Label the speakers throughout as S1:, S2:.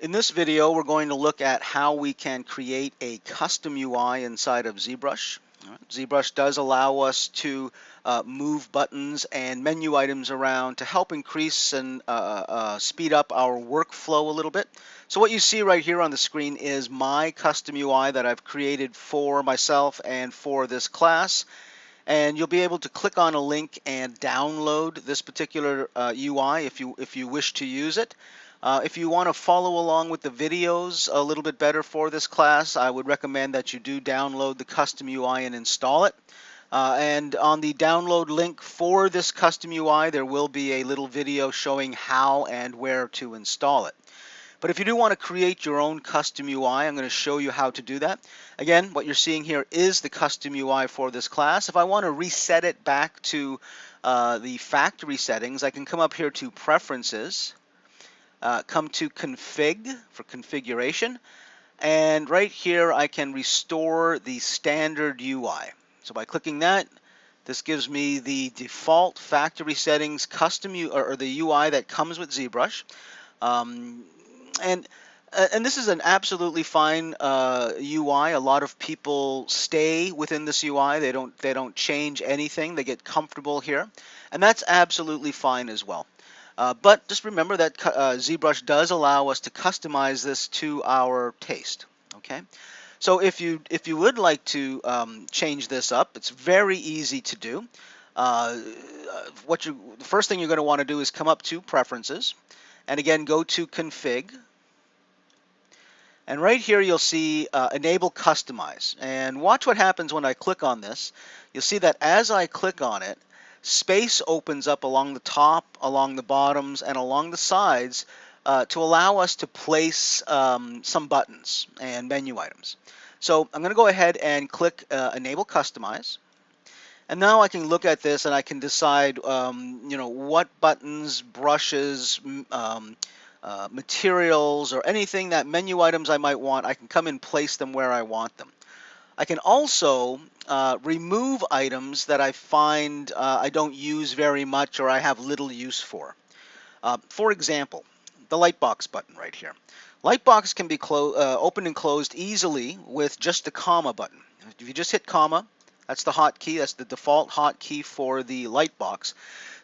S1: In this video, we're going to look at how we can create a custom UI inside of ZBrush. All right. ZBrush does allow us to move buttons and menu items around to help increase and speed up our workflow a little bit. So what you see right here on the screen is my custom UI that I've created for myself and for this class. And you'll be able to click on a link and download this particular UI if you wish to use it. If you want to follow along with the videos a little bit better for this class, I would recommend that you do download the custom UI and install it. And on the download link for this custom UI, there will be a little video showing how and where to install it. But if you do want to create your own custom UI, I'm going to show you how to do that. Again, what you're seeing here is the custom UI for this class. If I want to reset it back to the factory settings, I can come up here to Preferences, come to Config for configuration, and right here I can restore the standard UI. So by clicking that, this gives me the default factory settings custom or the UI that comes with ZBrush. Um, and and this is an absolutely fine UI. A lot of people stay within this UI. They don't change anything. They get comfortable here, and that's absolutely fine as well. But just remember that ZBrush does allow us to customize this to our taste. Okay. So if you would like to change this up, it's very easy to do. The first thing you're going to want to do is come up to Preferences, and again go to Config. And right here you'll see Enable Customize. And watch what happens when I click on this. You'll see that as I click on it, space opens up along the top, along the bottoms, and along the sides to allow us to place some buttons and menu items. So I'm going to go ahead and click Enable Customize. And now I can look at this and I can decide, what buttons, brushes, materials, or anything that menu items I might want. I can come and place them where I want them. I can also remove items that I find I don't use very much or I have little use for. For example, the Lightbox button right here. Lightbox can be opened and closed easily with just the comma button. If you just hit comma, that's the hotkey. That's the default hotkey for the Lightbox.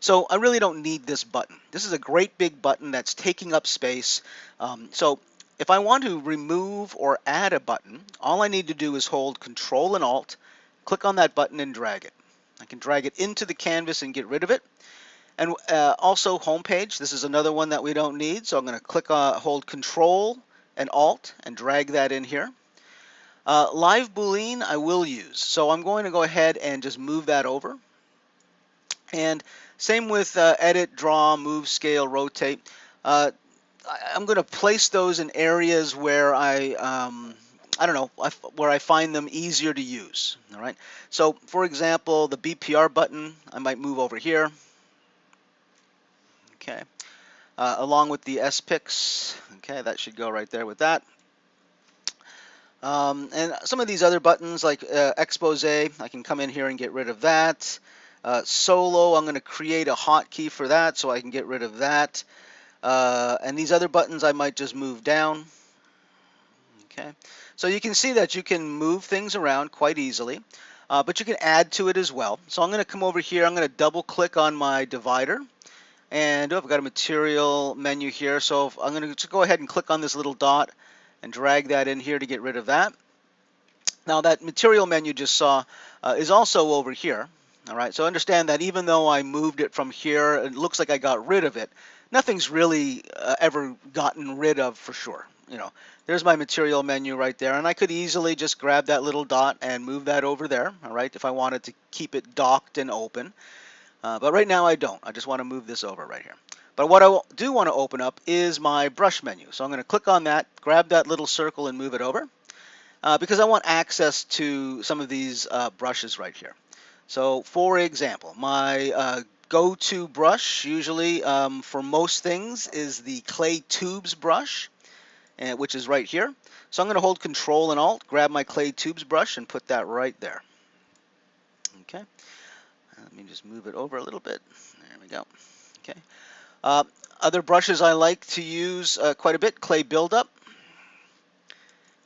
S1: So I really don't need this button. This is a great big button that's taking up space. So if I want to remove or add a button, all I need to do is hold Control and Alt, click on that button and drag it. I can drag it into the canvas and get rid of it. And also Homepage, this is another one that we don't need, so I'm going to hold Control and Alt and drag that in here. Live Boolean I will use, so I'm going to go ahead and just move that over. And same with Edit, Draw, Move, Scale, Rotate. I'm going to place those in areas where I don't know, where I find them easier to use. All right. So, for example, the BPR button, I might move over here. Okay. Along with the SPIX. Okay, that should go right there with that. And some of these other buttons like Expose, I can come in here and get rid of that. Solo, I'm going to create a hotkey for that so I can get rid of that. And these other buttons I might just move down. Okay, so you can see that you can move things around quite easily, but you can add to it as well. So I'm going to come over here, I'm going to double click on my divider, and I've got a material menu here, so I'm going to just go ahead and click on this little dot and drag that in here to get rid of that. Now that material menu you just saw is also over here. All right, so understand that even though I moved it from here, it looks like I got rid of it. Nothing's really ever gotten rid of for sure. There's my material menu right there, and I could easily just grab that little dot and move that over there, all right, if I wanted to keep it docked and open. But right now I don't. I just want to move this over right here. But what I do want to open up is my brush menu. So I'm going to click on that, grab that little circle and move it over because I want access to some of these brushes right here. So for example, my go-to brush usually for most things is the Clay Tubes brush, which is right here. So I'm going to hold Control and Alt, grab my Clay Tubes brush and put that right there. Okay, let me just move it over a little bit. There we go. Okay. Uh, Other brushes I like to use quite a bit, clay buildup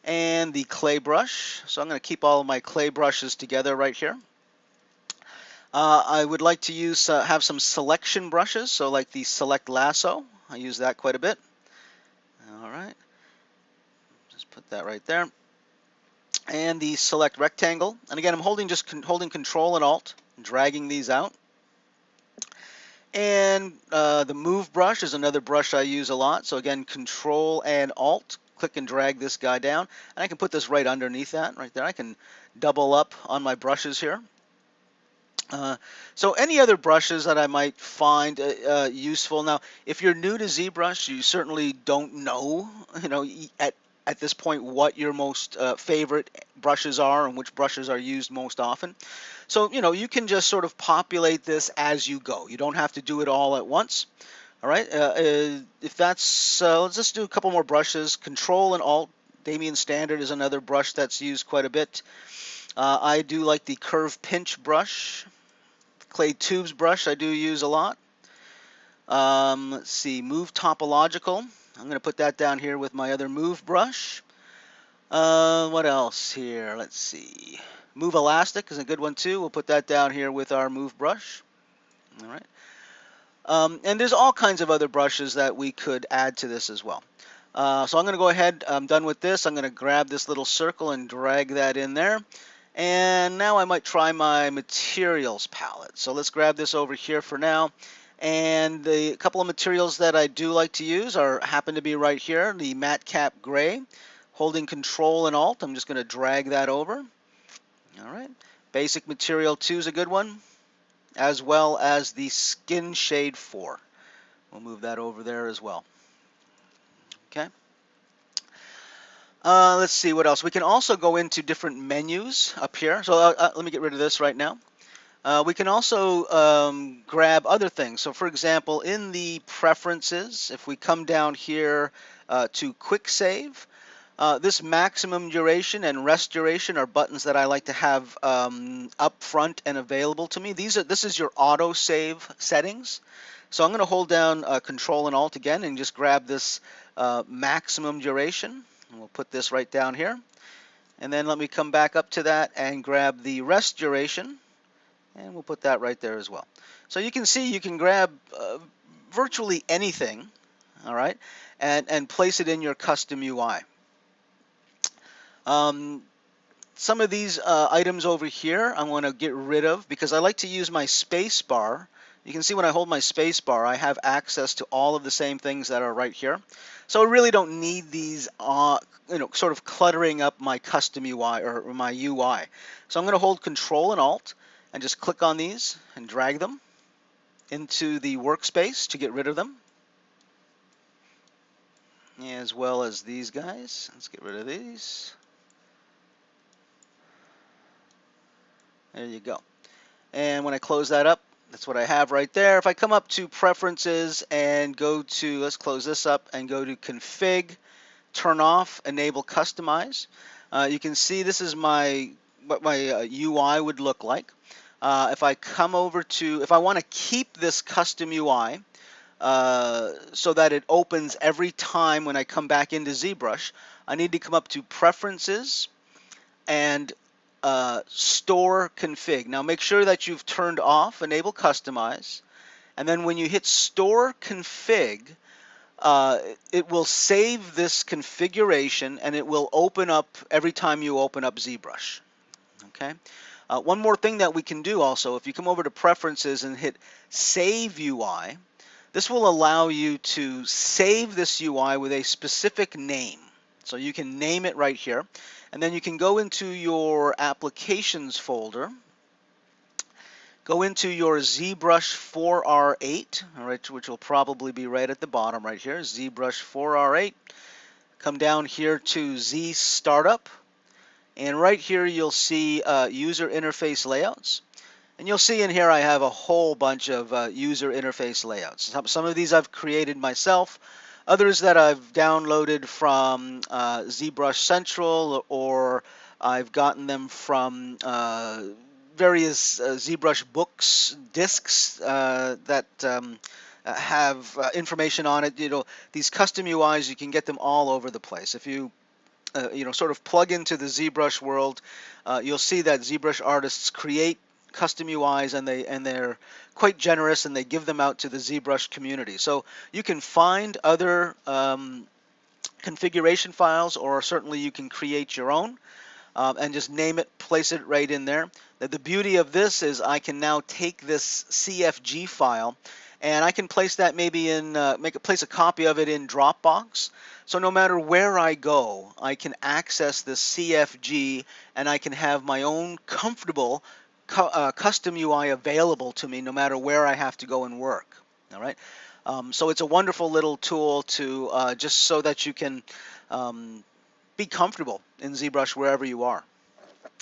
S1: and the clay brush. So I'm going to keep all of my clay brushes together right here. I would like to use have some selection brushes, so like the Select Lasso. I use that quite a bit. All right, just put that right there. And the Select Rectangle. And again, I'm holding holding Control and Alt, dragging these out. And the Move brush is another brush I use a lot. So again, Control and Alt, click and drag this guy down. And I can put this right underneath that, right there. I can double up on my brushes here. So any other brushes that I might find useful. Now, if you're new to ZBrush, you certainly don't know, at this point what your most favorite brushes are and which brushes are used most often. So, you can just sort of populate this as you go. You don't have to do it all at once. All right. If that's, let's just do a couple more brushes. Control and Alt. Damien Standard is another brush that's used quite a bit. I do like the Curve Pinch brush. Clay Tubes brush I do use a lot. Let's see, Move Topological. I'm going to put that down here with my other Move brush. What else here? Let's see. Move Elastic is a good one too. We'll put that down here with our Move brush. All right. And there's all kinds of other brushes that we could add to this as well. So I'm going to go ahead. I'm done with this. I'm going to grab this little circle and drag that in there. And now I might try my materials palette. So let's grab this over here for now. And the couple of materials that I do like to use happen to be right here, the Matte Cap Gray. Holding Control and Alt, I'm just going to drag that over. All right. Basic Material 2 is a good one, as well as the Skin Shade 4. We'll move that over there as well. Okay. Let's see what else. We can also go into different menus up here. So let me get rid of this right now. We can also grab other things. So for example, in the preferences, if we come down here to Quick Save, this maximum duration and rest duration are buttons that I like to have up front and available to me. This is your auto save settings. So I'm going to hold down Control and Alt again and just grab this maximum duration. And we'll put this right down here. And then let me come back up to that and grab the rest duration. And we'll put that right there as well. So you can see you can grab virtually anything, all right, and place it in your custom UI. Some of these items over here I want to get rid of because I like to use my space bar. You can see when I hold my space bar, I have access to all of the same things that are right here. So I really don't need these, sort of cluttering up my custom UI or my UI. So I'm going to hold Control and Alt and just click on these and drag them into the workspace to get rid of them. As well as these guys. Let's get rid of these. There you go. And when I close that up, that's what I have right there. If I come up to Preferences and go to, let's close this up and go to Config, turn off, Enable Customize. You can see this is what my UI would look like. If I come over to, if I want to keep this custom UI so that it opens every time when I come back into ZBrush, I need to come up to Preferences and Store Config. Now make sure that you've turned off Enable Customize, and then when you hit Store Config, it will save this configuration and it will open up every time you open up ZBrush. Okay. One more thing that we can do also, if you come over to Preferences and hit Save UI, this will allow you to save this UI with a specific name. So you can name it right here. And then you can go into your Applications folder, go into your ZBrush 4R8, all right, which will probably be right at the bottom right here, ZBrush 4R8. Come down here to Z Startup. And right here you'll see user interface layouts. And you'll see in here I have a whole bunch of user interface layouts. Some of these I've created myself. Others that I've downloaded from ZBrush Central, or I've gotten them from various ZBrush books, discs that have information on it. These custom UIs, you can get them all over the place. If you sort of plug into the ZBrush world, you'll see that ZBrush artists create custom UIs, and they're quite generous, and they give them out to the ZBrush community. So you can find other configuration files, or certainly you can create your own. And just name it, place it right in there. The beauty of this is I can now take this CFG file, and I can place that maybe in, place a copy of it in Dropbox. So no matter where I go, I can access this CFG, and I can have my own comfortable custom UI available to me no matter where I have to go and work. All right. So it's a wonderful little tool to just so that you can be comfortable in ZBrush wherever you are.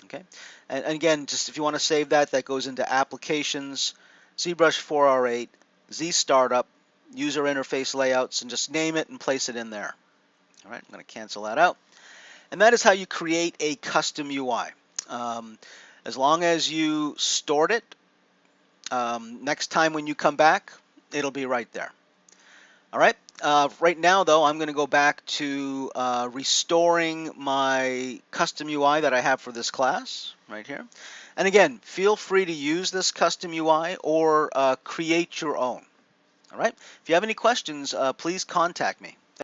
S1: Okay, and again, just if you want to save that, that goes into Applications, ZBrush 4R8, Z Startup, User Interface Layouts, and just name it and place it in there. All right, I'm going to cancel that out. And that is how you create a custom UI. As long as you stored it, next time when you come back, it'll be right there. All right. Right now, though, I'm going to go back to restoring my custom UI that I have for this class right here. And again, feel free to use this custom UI or create your own. All right. If you have any questions, please contact me.